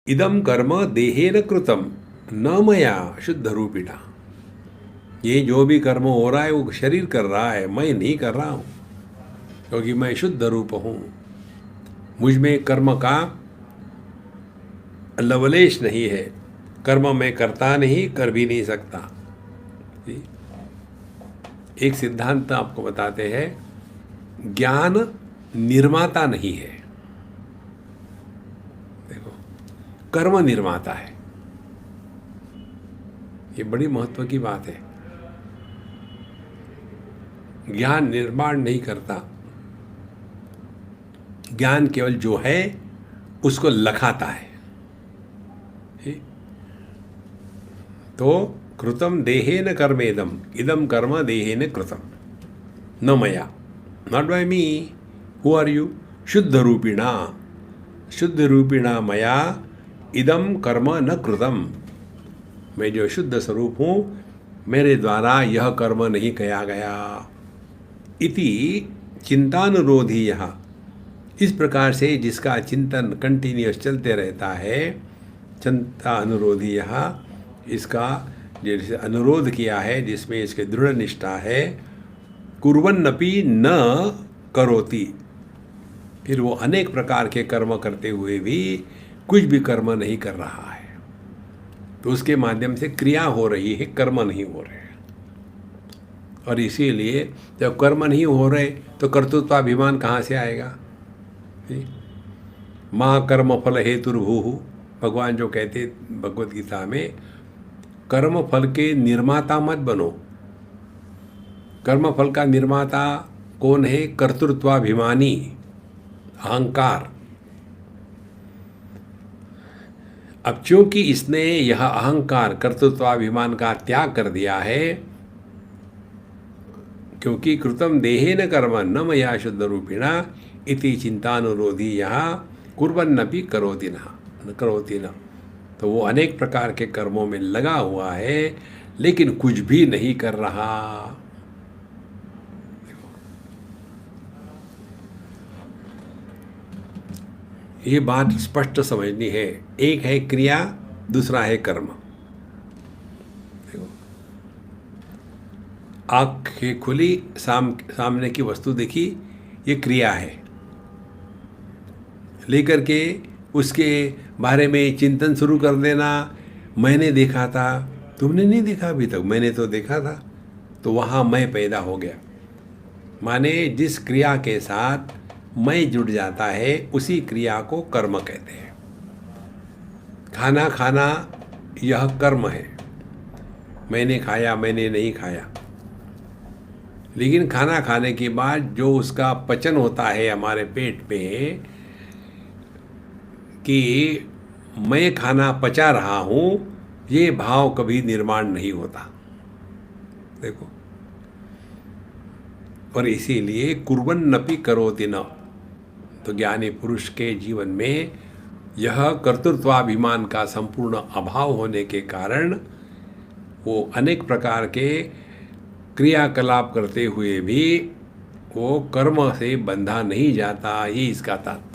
इदम कर्म देहेन कृतम न मया शुद्ध रूपिणा। ये जो भी कर्म हो रहा है वो शरीर कर रहा है, मैं नहीं कर रहा हूँ, क्योंकि मैं शुद्ध रूप हूँ। मुझ में कर्म का लवलेश नहीं है। कर्म मैं करता नहीं, कर भी नहीं सकता। एक सिद्धांत आपको बताते हैं, ज्ञान निर्माता नहीं है, देखो, कर्म निर्माता है। ये बड़ी महत्व की बात है। ज्ञान निर्माण नहीं करता, ज्ञान केवल जो है उसको लखाता है। तो कृतम देहेन कर्मेदम, इदम कर्म देहेन कृतम न मया, not by me. Who are you? शुद्ध रूपिणा, शुद्ध रूपिणा मया इदम कर्म न कृतम। मैं जो शुद्ध स्वरूप हूँ, मेरे द्वारा यह कर्म नहीं किया गया। इति चिंतानुरोधी, यह इस प्रकार से जिसका चिंतन कंटिन्यूस चलते रहता है, चिंता अनुरोधी, यह इसका जैसे अनुरोध किया है, जिसमें इसके दृढ़ निष्ठा है, कुर्वन्नपि न करोति, फिर वो अनेक प्रकार के कर्म करते हुए भी कुछ भी कर्म नहीं कर रहा है, तो उसके माध्यम से क्रिया हो रही है, कर्म नहीं हो रहे। और इसीलिए जब कर्म नहीं हो रहे तो कर्तृत्वाभिमान कहाँ से आएगा? माँ कर्म फल हेतुर्भूः, भगवान जो कहते भगवत गीता में, कर्म फल के निर्माता मत बनो। कर्म फल का निर्माता कौन है? कर्तृत्वाभिमानी, अहंकार। अब चूंकि इसने यह अहंकार कर्तृत्वाभिमान का त्याग कर दिया है, क्योंकि कृतम देहेन कर्म न मया शुद्ध रूपिणा इति चिंतानुरोधी यहाँ कुर्वन्नपि करोति न, तो वो अनेक प्रकार के कर्मों में लगा हुआ है, लेकिन कुछ भी नहीं कर रहा। ये बात स्पष्ट समझनी है। एक है क्रिया, दूसरा है कर्म। देखो, आँखें खुली, सामने की वस्तु देखी, ये क्रिया है। लेकर के उसके बारे में चिंतन शुरू कर देना, मैंने देखा था, तुमने नहीं देखा अभी तक, मैंने तो देखा था, तो वहाँ मैं पैदा हो गया। माने जिस क्रिया के साथ मैं जुड़ जाता है, उसी क्रिया को कर्म कहते हैं। खाना खाना यह कर्म है। मैंने खाया, मैंने नहीं खाया, लेकिन खाना खाने के बाद जो उसका पचन होता है हमारे पेट पे, कि मैं खाना पचा रहा हूँ, ये भाव कभी निर्माण नहीं होता। देखो, और इसीलिए कुर्वन्नपि करोति न, तो ज्ञानी पुरुष के जीवन में यह कर्तृत्वाभिमान का संपूर्ण अभाव होने के कारण वो अनेक प्रकार के क्रियाकलाप करते हुए भी वो कर्म से बंधा नहीं जाता। ये इसका तात्पर्य।